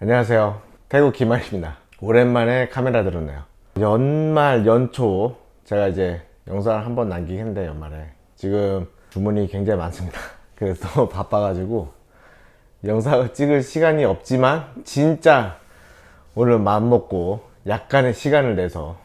안녕하세요. 태국 김한입니다. 오랜만에 카메라 들었네요. 연말 연초 제가 이제 영상을 한번 남기긴 했는데 연말에 지금 주문이 굉장히 많습니다. 그래서 너무 바빠가지고 영상을 찍을 시간이 없지만 진짜 오늘 마음먹고 약간의 시간을 내서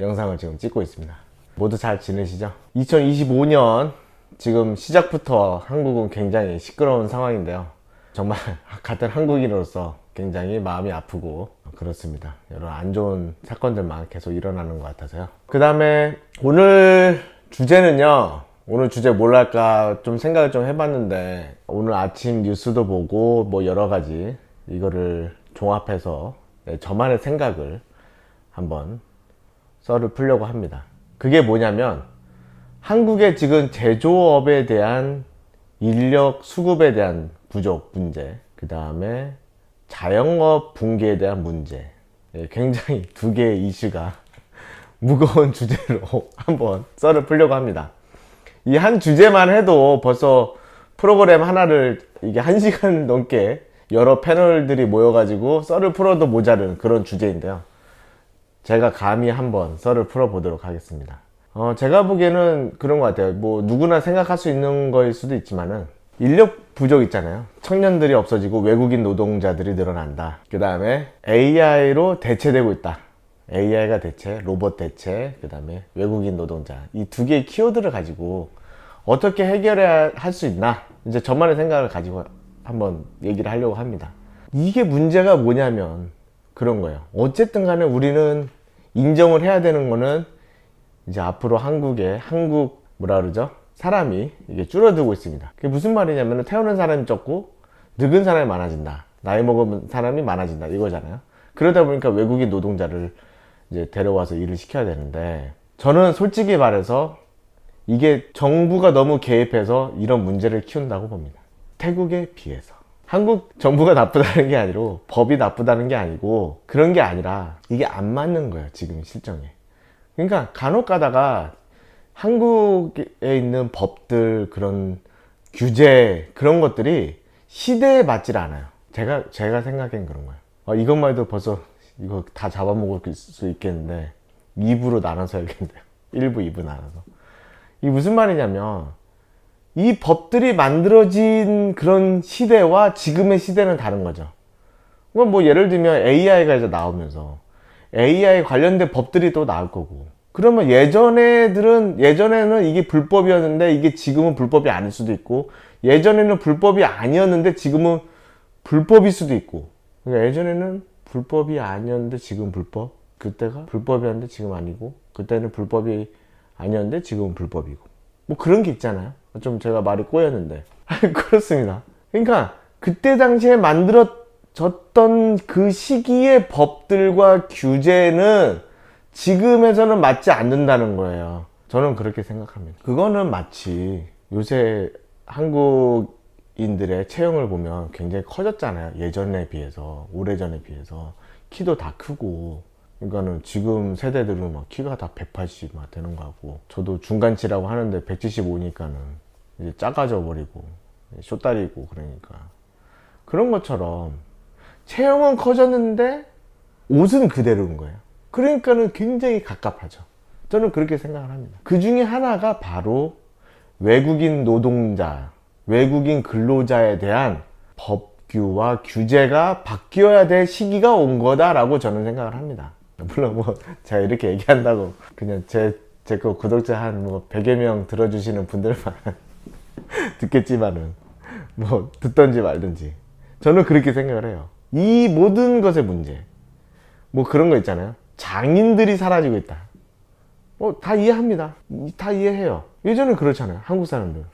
영상을 지금 찍고 있습니다. 모두 잘 지내시죠? 2025년 지금 시작부터 한국은 굉장히 시끄러운 상황인데요. 정말 같은 한국인으로서 굉장히 마음이 아프고 그렇습니다. 여러 안 좋은 사건들만 계속 일어나는 것 같아서요. 그 다음에 오늘 주제는요, 오늘 주제 뭘 할까 좀 생각을 좀 해봤는데, 오늘 아침 뉴스도 보고 뭐 여러 가지 이거를 종합해서 저만의 생각을 한번 썰을 풀려고 합니다. 그게 뭐냐면 한국의 지금 제조업에 대한 인력 수급에 대한 부족 문제, 그 다음에 자영업 붕괴에 대한 문제, 굉장히 두 개의 이슈가 무거운 주제로 한번 썰을 풀려고 합니다. 이 한 주제만 해도 벌써 프로그램 하나를 이게 1시간 넘게 여러 패널들이 모여가지고 썰을 풀어도 모자른 그런 주제인데요. 제가 감히 한번 썰을 풀어보도록 하겠습니다. 제가 보기에는 그런 것 같아요. 뭐 누구나 생각할 수 있는 거일 수도 있지만은 인력 부족 있잖아요. 청년들이 없어지고 외국인 노동자들이 늘어난다. 그 다음에 AI로 대체되고 있다. AI가 대체, 로봇 대체, 그 다음에 외국인 노동자. 이 두 개의 키워드를 가지고 어떻게 해결해야 할 수 있나? 이제 저만의 생각을 가지고 한번 얘기를 하려고 합니다. 이게 문제가 뭐냐면 그런 거예요. 어쨌든 간에 우리는 인정을 해야 되는 거는 이제 앞으로 한국 뭐라 그러죠? 사람이 이게 줄어들고 있습니다. 그게 무슨 말이냐면 태어난 사람이 적고 늙은 사람이 많아진다. 나이 먹은 사람이 많아진다. 이거잖아요. 그러다 보니까 외국인 노동자를 이제 데려와서 일을 시켜야 되는데, 저는 솔직히 말해서 이게 정부가 너무 개입해서 이런 문제를 키운다고 봅니다. 태국에 비해서. 한국 정부가 나쁘다는 게 아니고 법이 나쁘다는 게 아니고 그런 게 아니라 이게 안 맞는 거예요. 지금 실정에. 그러니까 간혹 가다가 한국에 있는 법들, 그런 규제, 그런 것들이 시대에 맞질 않아요. 제가 생각엔 그런 거예요. 이것만 해도 벌써 이거 다 잡아먹을 수 있겠는데 2부로 나눠서 해야겠는데요. 1부, 2부 나눠서. 이게 무슨 말이냐면 이 법들이 만들어진 그런 시대와 지금의 시대는 다른 거죠. 뭐 예를 들면 AI가 이제 나오면서 AI 관련된 법들이 또 나올 거고, 그러면 예전에는 이게 불법이었는데 이게 지금은 불법이 아닐 수도 있고, 예전에는 불법이 아니었는데 지금은 불법일 수도 있고, 그러니까 예전에는 불법이 아니었는데 지금 불법, 그때가 불법이었는데 지금 아니고, 그때는 불법이 아니었는데 지금은 불법이고, 뭐 그런 게 있잖아요. 좀 제가 말이 꼬였는데 그렇습니다. 그러니까 그때 당시에 만들어졌던 그 시기의 법들과 규제는 지금에서는 맞지 않는다는 거예요. 저는 그렇게 생각합니다. 그거는 마치 요새 한국인들의 체형을 보면 굉장히 커졌잖아요. 예전에 비해서, 오래전에 비해서 키도 다 크고. 그러니까는 지금 세대들은 막 키가 다 180 막 되는 거 같고, 저도 중간치라고 하는데 175니까는 이제 작아져 버리고 쇼다리고, 그러니까 그런 것처럼 체형은 커졌는데 옷은 그대로인 거예요. 그러니까는 굉장히 갑갑하죠. 저는 그렇게 생각을 합니다. 그 중에 하나가 바로 외국인 노동자, 외국인 근로자에 대한 법규와 규제가 바뀌어야 될 시기가 온 거다라고 저는 생각을 합니다. 물론 뭐 제가 이렇게 얘기한다고 그냥 제 거 구독자 한 뭐 100여 명 들어주시는 분들만 듣겠지만은 뭐 듣던지 말든지, 저는 그렇게 생각을 해요. 이 모든 것의 문제, 뭐 그런 거 있잖아요. 장인들이 사라지고 있다. 다 이해합니다. 다 이해해요. 예전엔 그렇잖아요. 한국 사람들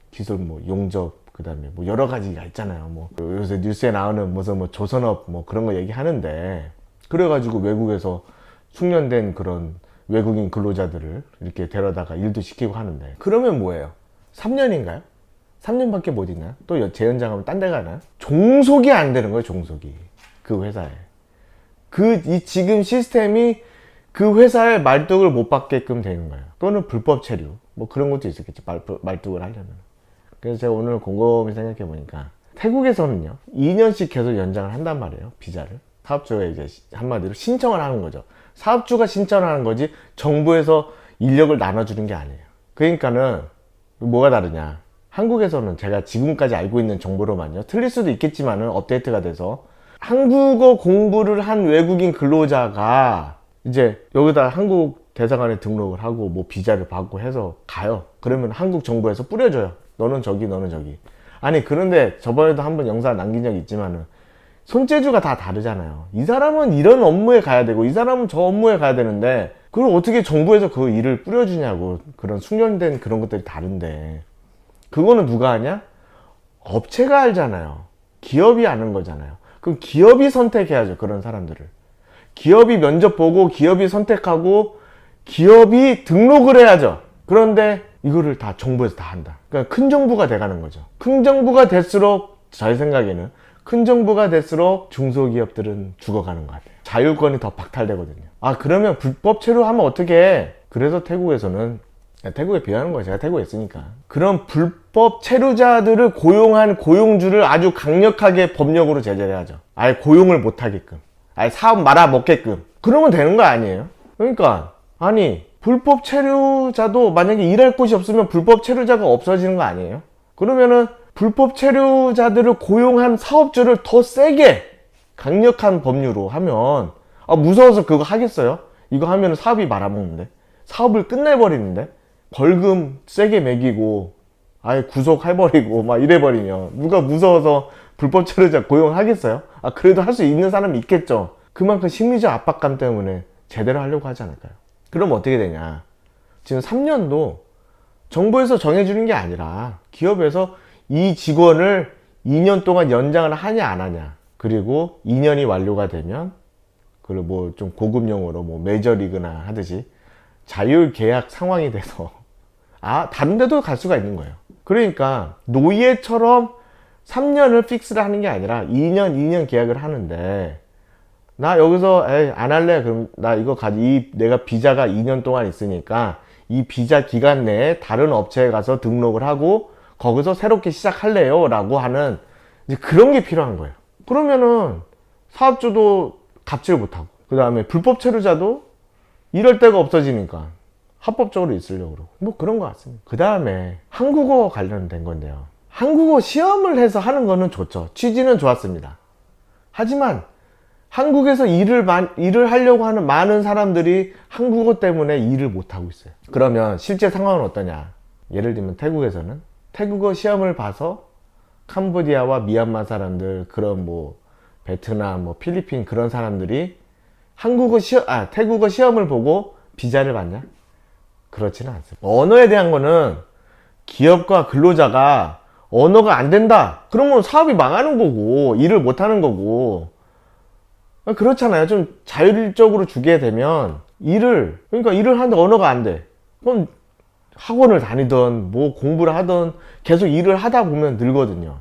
기술 뭐 용접, 그 다음에 뭐 여러 가지가 있잖아요. 뭐 요새 뉴스에 나오는 무슨 뭐 조선업 뭐 그런 거 얘기하는데, 그래가지고 외국에서 숙련된 그런 외국인 근로자들을 이렇게 데려다가 일도 시키고 하는데, 그러면 뭐예요? 3년인가요? 3년밖에 못 있나요? 또 재연장하면 딴 데 가나요? 종속이 안 되는 거예요. 종속이 그 회사에. 이 지금 시스템이 그 회사의 말뚝을 못 받게끔 되는 거예요. 또는 불법 체류, 뭐 그런 것도 있었겠지. 말뚝을 하려면. 그래서 제가 오늘 곰곰이 생각해 보니까 태국에서는요 2년씩 계속 연장을 한단 말이에요. 비자를. 사업주가 이제 한마디로 신청을 하는 거죠. 사업주가 신청을 하는 거지 정부에서 인력을 나눠주는 게 아니에요. 그러니까는 뭐가 다르냐, 한국에서는 제가 지금까지 알고 있는 정보로만요, 틀릴 수도 있겠지만은 업데이트가 돼서 한국어 공부를 한 외국인 근로자가 이제 여기다 한국 대사관에 등록을 하고 뭐 비자를 받고 해서 가요. 그러면 한국 정부에서 뿌려줘요. 너는 저기 너는 저기. 아니 그런데 저번에도 한번 영상 남긴 적이 있지만은 손재주가 다 다르잖아요. 이 사람은 이런 업무에 가야 되고 이 사람은 저 업무에 가야 되는데 그걸 어떻게 정부에서 그 일을 뿌려주냐고. 그런 숙련된 그런 것들이 다른데 그거는 누가 하냐? 업체가 알잖아요. 기업이 아는 거잖아요. 그럼 기업이 선택해야죠. 그런 사람들을 기업이 면접 보고 기업이 선택하고 기업이 등록을 해야죠. 그런데 이거를 다 정부에서 다 한다. 그러니까 큰 정부가 돼가는 거죠. 큰 정부가 될수록 제 생각에는 큰 정부가 될수록 중소기업들은 죽어가는 것 같아요. 자율권이 더 박탈되거든요. 아 그러면 불법 체류하면 어떻게 해? 그래서 태국에서는, 태국에 비하는 거예요. 제가 태국에 있으니까. 그런 불법 체류자들을 고용한 고용주를 아주 강력하게 법령으로 제재를 하죠. 아예 고용을 못하게끔, 아예 사업 말아먹게끔. 그러면 되는 거 아니에요? 그러니까 아니 불법 체류자도 만약에 일할 곳이 없으면 불법 체류자가 없어지는 거 아니에요? 그러면은 불법 체류자들을 고용한 사업주를 더 세게 강력한 법률로 하면, 아 무서워서 그거 하겠어요? 이거 하면 사업이 말아먹는데, 사업을 끝내버리는데, 벌금 세게 매기고 아예 구속해버리고 막 이래버리면 누가 무서워서 불법 체류자 고용하겠어요? 아 그래도 할 수 있는 사람이 있겠죠. 그만큼 심리적 압박감 때문에 제대로 하려고 하지 않을까요? 그럼 어떻게 되냐, 지금 3년도 정부에서 정해주는 게 아니라 기업에서 이 직원을 2년 동안 연장을 하냐 안 하냐, 그리고 2년이 완료가 되면 그리고 뭐 좀 고급 용어로 뭐 메이저리그나 하듯이 자율 계약 상황이 돼서 다른 데도 갈 수가 있는 거예요. 그러니까 노예처럼 3년을 픽스를 하는 게 아니라 2년 계약을 하는데, 나 여기서 안 할래. 그럼 나 이거 내가 비자가 2년 동안 있으니까 이 비자 기간 내에 다른 업체에 가서 등록을 하고 거기서 새롭게 시작할래요 라고 하는 이제 그런 게 필요한 거예요. 그러면은 사업주도 갑질 못하고, 그 다음에 불법 체류자도 이럴 데가 없어지니까 합법적으로 있으려고 그러고 뭐 그런 것 같습니다. 그 다음에 한국어 관련된 건데요, 한국어 시험을 해서 하는 거는 좋죠. 취지는 좋았습니다. 하지만 한국에서 일을 하려고 하는 많은 사람들이 한국어 때문에 일을 못하고 있어요. 그러면 실제 상황은 어떠냐, 예를 들면 태국에서는 태국어 시험을 봐서 캄보디아와 미얀마 사람들, 그런 뭐 베트남, 뭐 필리핀 그런 사람들이 태국어 시험을 보고 비자를 받냐? 그렇지는 않습니다. 언어에 대한 거는 기업과 근로자가 언어가 안 된다 그러면 사업이 망하는 거고 일을 못 하는 거고, 그렇잖아요. 좀 자율적으로 주게 되면 그러니까 일을 하는데 언어가 안 돼. 그럼 학원을 다니던 뭐 공부를 하던 계속 일을 하다 보면 늘거든요.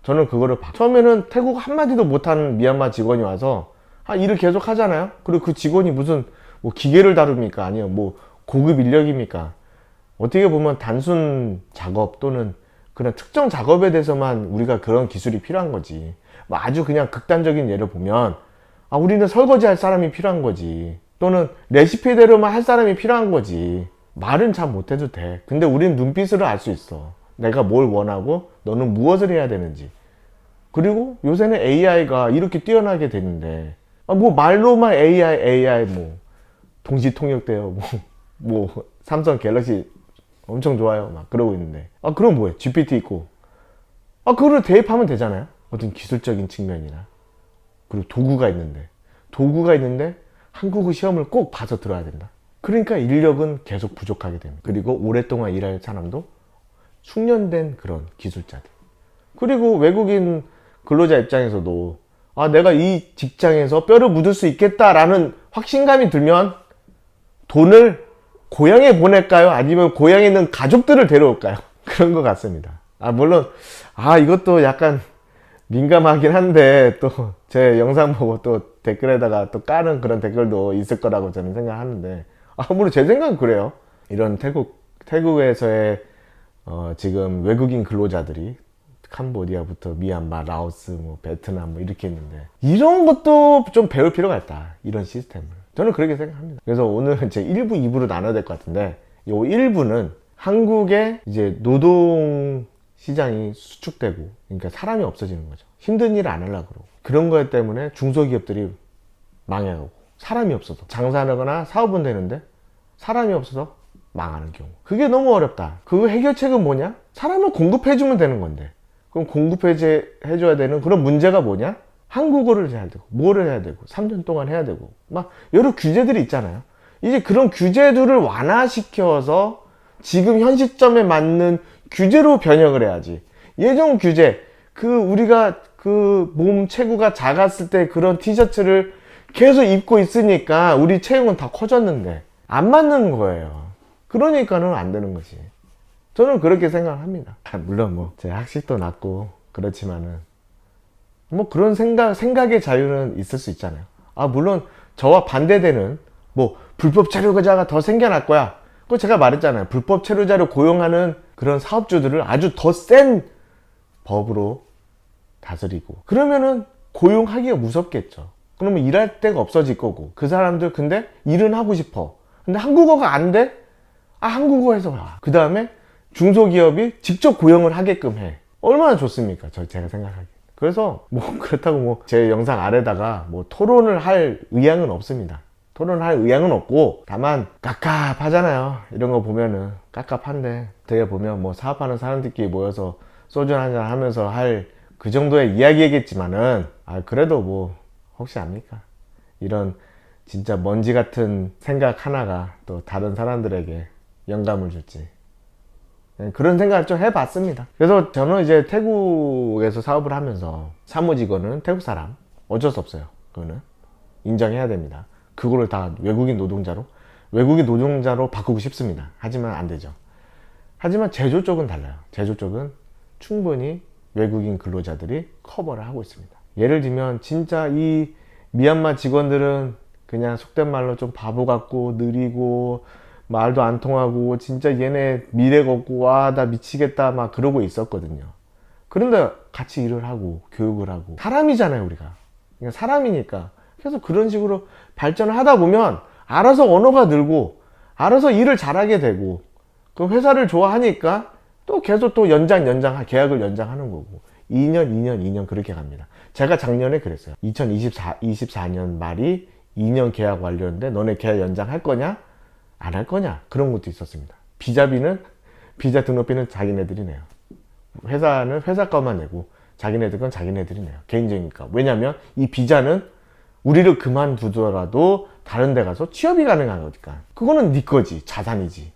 저는 그거를 처음에는 태국어 한마디도 못하는 미얀마 직원이 와서 일을 계속 하잖아요. 그리고 그 직원이 무슨 뭐 기계를 다룹니까? 아니요 뭐 고급 인력입니까? 어떻게 보면 단순 작업 또는 그런 특정 작업에 대해서만 우리가 그런 기술이 필요한 거지. 뭐 아주 그냥 극단적인 예를 보면 우리는 설거지 할 사람이 필요한 거지, 또는 레시피대로만 할 사람이 필요한 거지. 말은 잘 못해도 돼. 근데 우리는 눈빛으로 알 수 있어. 내가 뭘 원하고 너는 무엇을 해야 되는지. 그리고 요새는 AI가 이렇게 뛰어나게 되는데 뭐 말로만 AI 뭐 동시 통역돼요. 뭐 삼성 갤럭시 엄청 좋아요 막 그러고 있는데, 그럼 뭐해? GPT 있고 그거를 대입하면 되잖아요. 어떤 기술적인 측면이나. 그리고 도구가 있는데 한국어 시험을 꼭 봐서 들어야 된다. 그러니까 인력은 계속 부족하게 됩니다. 그리고 오랫동안 일할 사람도 숙련된 그런 기술자들. 그리고 외국인 근로자 입장에서도 내가 이 직장에서 뼈를 묻을 수 있겠다라는 확신감이 들면 돈을 고향에 보낼까요? 아니면 고향에 있는 가족들을 데려올까요? 그런 것 같습니다. 물론 이것도 약간 민감하긴 한데 또 제 영상 보고 또 댓글에다가 또 까는 그런 댓글도 있을 거라고 저는 생각하는데, 물론 제 생각은 그래요. 이런 태국에서의 지금 외국인 근로자들이 캄보디아부터 미얀마, 라오스, 뭐 베트남 뭐 이렇게 있는데 이런 것도 좀 배울 필요가 있다. 이런 시스템을. 저는 그렇게 생각합니다. 그래서 오늘 제 1부, 2부로 나눠야 될 것 같은데 이 1부는 한국의 이제 노동 시장이 수축되고 그러니까 사람이 없어지는 거죠. 힘든 일을 안 하려고 그러고 그런 것 때문에 중소기업들이 망해가고 사람이 없어서 장사하거나 사업은 되는데 사람이 없어서 망하는 경우 그게 너무 어렵다. 그 해결책은 뭐냐? 사람을 공급해주면 되는 건데 그럼 공급해줘야 되는 그런 문제가 뭐냐? 한국어를 해야 되고 뭐를 해야 되고 3년 동안 해야 되고 막 여러 규제들이 있잖아요. 이제 그런 규제들을 완화시켜서 지금 현 시점에 맞는 규제로 변형을 해야지. 예전 규제 우리가 몸 체구가 작았을 때 그런 티셔츠를 계속 입고 있으니까 우리 체형은 다 커졌는데 안 맞는 거예요. 그러니까는 안 되는 거지. 저는 그렇게 생각합니다. 물론 뭐 제 학식도 낮고 그렇지만은 뭐 그런 생각의 자유는 있을 수 있잖아요. 물론 저와 반대되는 뭐 불법 체류자가 더 생겨날 거야. 그거 제가 말했잖아요. 불법 체류자를 고용하는 그런 사업주들을 아주 더 센 법으로 다스리고 그러면은 고용하기가 무섭겠죠. 그러면 일할 데가 없어질 거고 그 사람들 근데 일은 하고 싶어. 근데 한국어가 안 돼? 한국어 해서 와. 그 다음에 중소기업이 직접 고용을 하게끔 해. 얼마나 좋습니까? 제가 생각하기에. 그래서 뭐 그렇다고 뭐 제 영상 아래다가 뭐 토론을 할 의향은 없습니다. 토론을 할 의향은 없고 다만 깝깝하잖아요. 이런 거 보면은 깝깝한데 되게 보면 뭐 사업하는 사람들끼리 모여서 소주 한잔 하면서 할 그 정도의 이야기겠지만은 그래도 뭐 혹시 압니까? 이런 진짜 먼지 같은 생각 하나가 또 다른 사람들에게 영감을 줄지 그런 생각을 좀 해봤습니다. 그래서 저는 이제 태국에서 사업을 하면서 사무직원은 태국 사람 어쩔 수 없어요. 그거는 인정해야 됩니다. 그거를 다 외국인 노동자로 바꾸고 싶습니다. 하지만 안 되죠. 하지만 제조 쪽은 달라요. 제조 쪽은 충분히 외국인 근로자들이 커버를 하고 있습니다. 예를 들면 진짜 이 미얀마 직원들은 그냥 속된 말로 좀 바보 같고 느리고 말도 안 통하고 진짜 얘네 미래가 없고 나 미치겠다 막 그러고 있었거든요. 그런데 같이 일을 하고 교육을 하고 사람이잖아요. 우리가 그러니까 사람이니까 계속 그런 식으로 발전을 하다 보면 알아서 언어가 늘고 알아서 일을 잘하게 되고 그 회사를 좋아하니까 또 계속 또 계약을 연장하는 거고 2년 그렇게 갑니다. 제가 작년에 그랬어요. 2024년 말이 2년 계약 완료인데 너네 계약 연장할 거냐? 안 할 거냐? 그런 것도 있었습니다. 비자 등록비는 자기네들이 내요. 회사는 회사 거만 내고 자기네들 건 자기네들이 내요. 개인적이니까. 왜냐면 이 비자는 우리를 그만두더라도 다른 데 가서 취업이 가능한 거니까. 그거는 네 거지. 자산이지.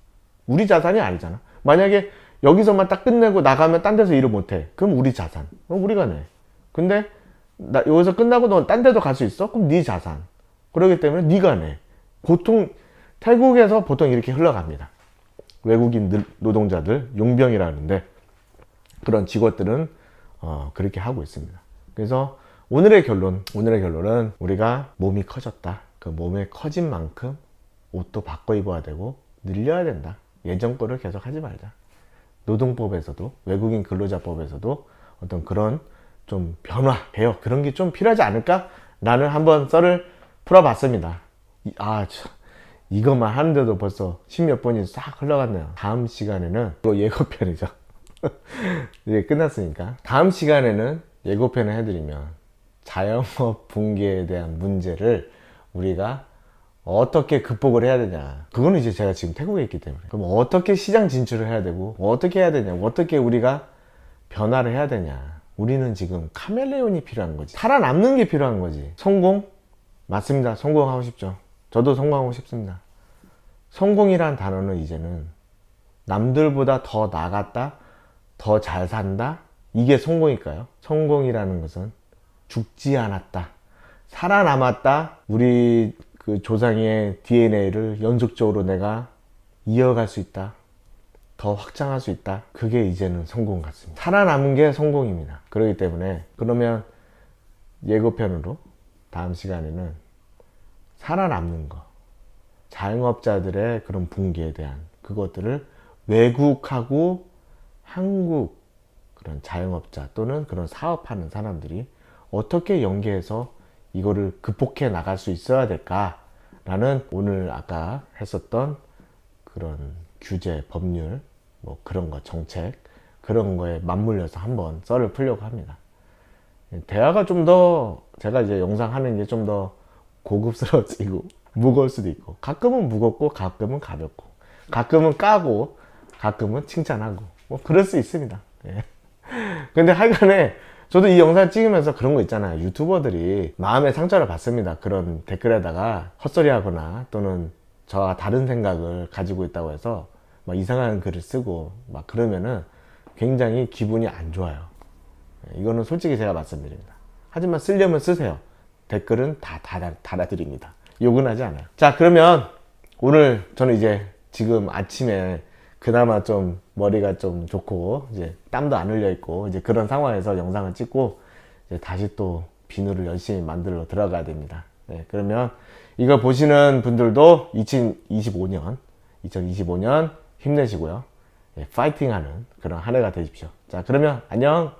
우리 자산이 아니잖아. 만약에 여기서만 딱 끝내고 나가면 딴 데서 일을 못해. 그럼 우리 자산. 그럼 우리가 내. 근데 여기서 끝나고 너 딴 데도 갈 수 있어? 그럼 네 자산. 그렇기 때문에 네가 내. 태국에서 보통 이렇게 흘러갑니다. 외국인 노동자들, 용병이라는데 그런 직원들은 그렇게 하고 있습니다. 그래서 오늘의 결론은 우리가 몸이 커졌다. 그 몸에 커진 만큼 옷도 바꿔 입어야 되고 늘려야 된다. 예전 거를 계속 하지 말자. 노동법에서도 외국인 근로자법에서도 어떤 그런 좀 개혁 그런 게 좀 필요하지 않을까? 라는 한번 썰을 풀어봤습니다. 이것만 하는데도 벌써 10몇 분이 싹 흘러갔네요. 다음 시간에는 이거 예고편이죠. 이제 끝났으니까 다음 시간에는 예고편을 해드리면 자영업 붕괴에 대한 문제를 우리가 어떻게 극복을 해야 되냐. 그거는 이제 제가 지금 태국에 있기 때문에 그럼 어떻게 시장 진출을 해야 되고 어떻게 해야 되냐, 어떻게 우리가 변화를 해야 되냐. 우리는 지금 카멜레온이 필요한 거지. 살아남는 게 필요한 거지. 성공? 맞습니다. 성공하고 싶죠. 저도 성공하고 싶습니다. 성공이란 단어는 이제는 남들보다 더 나갔다, 더 잘 산다, 이게 성공일까요? 성공이라는 것은 죽지 않았다, 살아남았다, 우리 그 조상의 DNA를 연속적으로 내가 이어갈 수 있다, 더 확장할 수 있다. 그게 이제는 성공 같습니다. 살아남은 게 성공입니다. 그렇기 때문에 그러면 예고편으로 다음 시간에는 살아남는 거, 자영업자들의 그런 붕괴에 대한 그것들을 외국하고 한국 그런 자영업자 또는 그런 사업하는 사람들이 어떻게 연계해서 이거를 극복해 나갈 수 있어야 될까라는 오늘 아까 했었던 그런 규제, 법률, 뭐 그런 거, 정책, 그런 거에 맞물려서 한번 썰을 풀려고 합니다. 대화가 좀 더, 제가 이제 영상 하는 게 좀 더 고급스러워지고 무거울 수도 있고, 가끔은 무겁고, 가끔은 가볍고, 가끔은 까고, 가끔은 칭찬하고, 뭐 그럴 수 있습니다. 예. 근데 하여간에 저도 이 영상 찍으면서 그런 거 있잖아요. 유튜버들이 마음의 상처를 받습니다. 그런 댓글에다가 헛소리 하거나 또는 저와 다른 생각을 가지고 있다고 해서 막 이상한 글을 쓰고 막 그러면은 굉장히 기분이 안 좋아요. 이거는 솔직히 제가 말씀드립니다. 하지만 쓰려면 쓰세요. 댓글은 다 달아드립니다. 욕은 하지 않아요. 자, 그러면 오늘 저는 이제 지금 아침에 그나마 좀 머리가 좀 좋고 이제 땀도 안 흘려 있고 이제 그런 상황에서 영상을 찍고 이제 다시 또 비누를 열심히 만들러 들어가야 됩니다. 네, 그러면 이거 보시는 분들도 2025년 힘내시고요. 네, 파이팅하는 그런 한 해가 되십시오. 자, 그러면 안녕.